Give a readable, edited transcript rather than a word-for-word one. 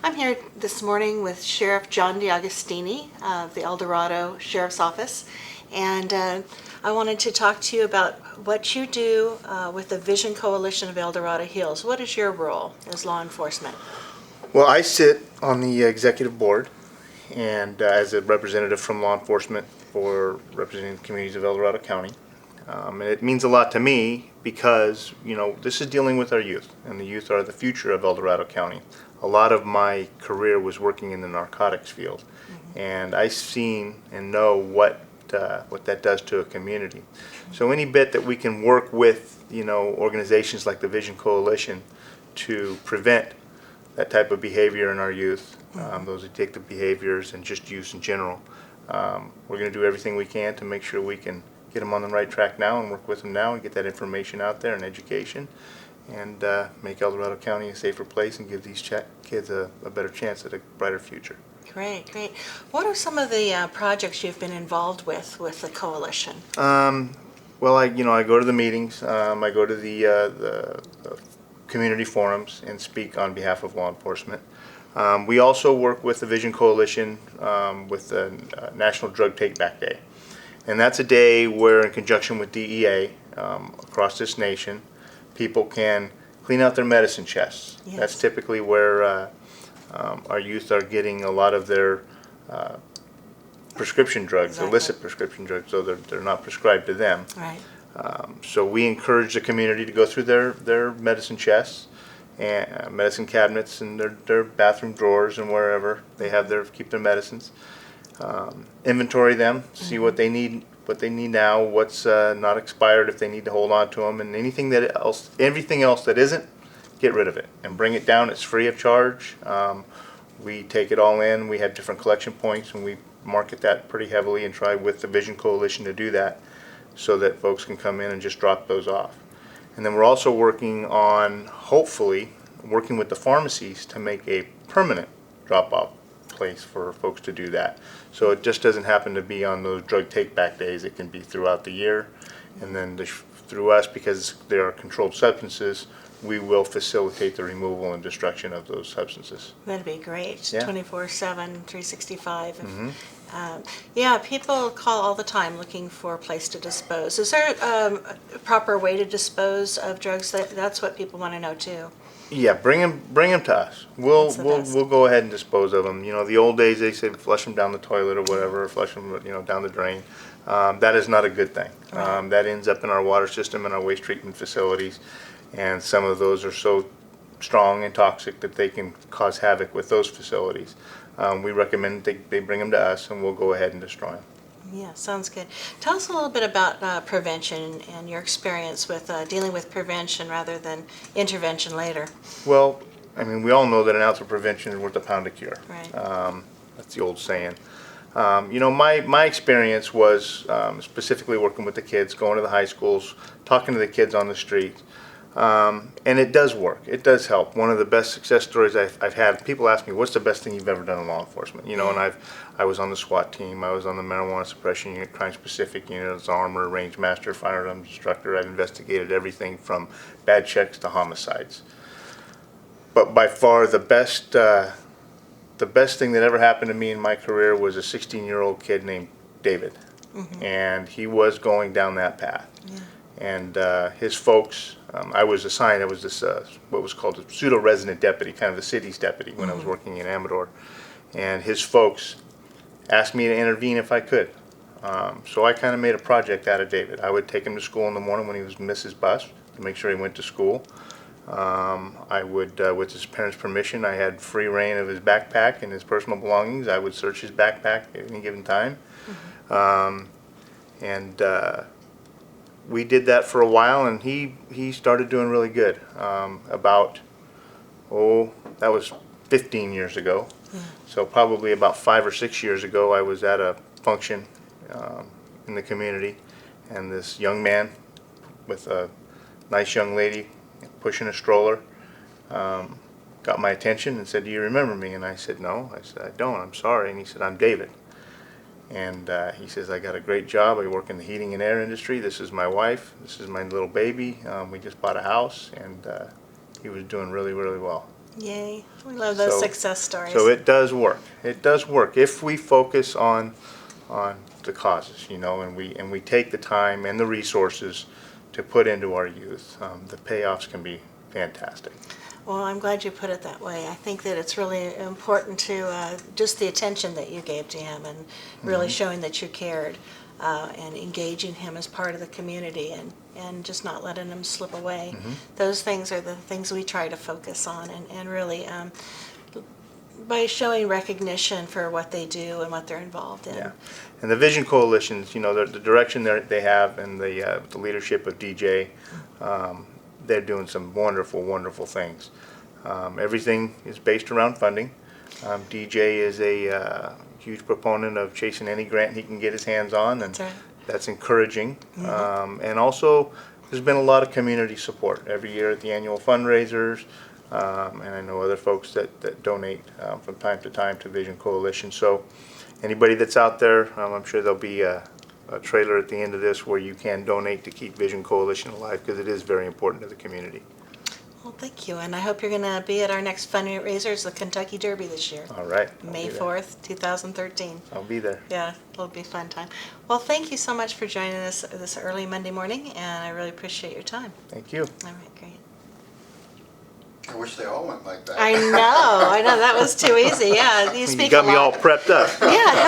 I'm here this morning with Sheriff John DeAgostini of the El Dorado Sheriff's Office, and I wanted to talk to you about what you do with the Vision Coalition of El Dorado Hills. What is your role as law enforcement? Well, I sit on the executive board and as a representative from law enforcement for representing the communities of El Dorado County. And it means a lot to me because, this is dealing with our youth, and the youth are the future of El Dorado County. A lot of my career was working in the narcotics field, and I've seen and know what that does to a community. So any bit that we can work with, organizations like the Vision Coalition to prevent that type of behavior in our youth, those addictive behaviors and just use in general, we're going to do everything we can to make sure we can get them on the right track now and work with them now and get that information out there and education and make El Dorado County a safer place and give these kids a better chance at a brighter future. Great, great. What are some of the projects you've been involved with the coalition? Well, I go to the meetings. I go to the community forums and speak on behalf of law enforcement. We also work with the Vision Coalition with the National Drug Take Back Day. And that's a day where, in conjunction with DEA across this nation, people can clean out their medicine chests. Yes. That's typically where our youth are getting a lot of their prescription drugs, Exactly. illicit prescription drugs, so they're not prescribed to them. Right. So we encourage the community to go through their medicine chests and medicine cabinets and their bathroom drawers and wherever they have keep their medicines. Inventory them, see what they need now, what's not expired if they need to hold on to them, and everything else that isn't, get rid of it and bring it down. It's free of charge. We take it all in. We have different collection points, and we market that pretty heavily and try with the Vision Coalition to do that so that folks can come in and just drop those off. And then we're also working on, hopefully, working with the pharmacies to make a permanent drop-off place for folks to do that. So it just doesn't happen to be on those drug take-back days. It can be throughout the year. And then through us, because they are controlled substances, we will facilitate the removal and destruction of those substances. That'd be great. Yeah. 24/7, 365. Mm-hmm. Yeah, people call all the time looking for a place to dispose. Is there a proper way to dispose of drugs? That's what people want to know too. Yeah, bring them to us. We'll That's the best. we'll go ahead and dispose of them. The old days they said flush them down the toilet or whatever, or flush them down the drain. That is not a good thing. Right. That ends up in our water system and our waste treatment facilities, and some of those are so strong and toxic that they can cause havoc with those facilities. We recommend they bring them to us, and we'll go ahead and destroy them. Yeah, sounds good. Tell us a little bit about prevention and your experience with dealing with prevention rather than intervention later. Well, we all know that an ounce of prevention is worth a pound of cure. Right. That's the old saying. My experience was specifically working with the kids, going to the high schools, talking to the kids on the street. And it does work. It does help. One of the best success stories I've had, people ask me, what's the best thing you've ever done in law enforcement? And I was on the SWAT team. I was on the marijuana suppression unit, crime specific unit, as armor, range master, firearms instructor. I've investigated everything from bad checks to homicides. But by far the best thing that ever happened to me in my career was a 16-year-old kid named David. Mm-hmm. And he was going down that path. Yeah. And his folks, I was assigned, I was this, what was called a pseudo-resident deputy, kind of the city's deputy when I was working in Amador. And his folks asked me to intervene if I could. So I kind of made a project out of David. I would take him to school in the morning when he was miss his bus to make sure he went to school. I would, with his parents' permission, I had free reign of his backpack and his personal belongings. I would search his backpack at any given time. Mm-hmm. We did that for a while, and he started doing really good. That was 15 years ago. Yeah. So probably about 5 or 6 years ago, I was at a function in the community, and this young man with a nice young lady pushing a stroller got my attention and said, "Do you remember me?" And I said, "No." I said, "I don't. I'm sorry." And he said, "I'm David." And he says, "I got a great job. I work in the heating and air industry. This is my wife. This is my little baby. We just bought a house." And he was doing really, really well. Yay. We love those So- success stories. So it does work. It does work if we focus on the causes, and we take the time and the resources to put into our youth. The payoffs can be fantastic. Well, I'm glad you put it that way. I think that it's really important to just the attention that you gave to him and really showing that you cared and engaging him as part of the community and just not letting him slip away. Those things are the things we try to focus on and really by showing recognition for what they do and what they're involved in. Yeah, and the Vision Coalitions, the direction they have and the leadership of DJ, they're doing some wonderful, wonderful things. Everything is based around funding. DJ is a huge proponent of chasing any grant he can get his hands on, and That's right. that's encouraging. And also, there's been a lot of community support every year at the annual fundraisers. And I know other folks that donate from time to time to Vision Coalition. So anybody that's out there, I'm sure there'll be a trailer at the end of this where you can donate to keep Vision Coalition alive, because it is very important to the community. Well, thank you, and I hope you're going to be at our next fundraisers, the Kentucky Derby this year, All right. I'll May be there. 4th, 2013. I'll be there. Yeah, it'll be a fun time. Well, thank you so much for joining us this early Monday morning, and I really appreciate your time. Thank you. All right, great. I wish they all went like that. I know, that was too easy. Yeah, you You speak got a me all lot. prepped up. Yeah.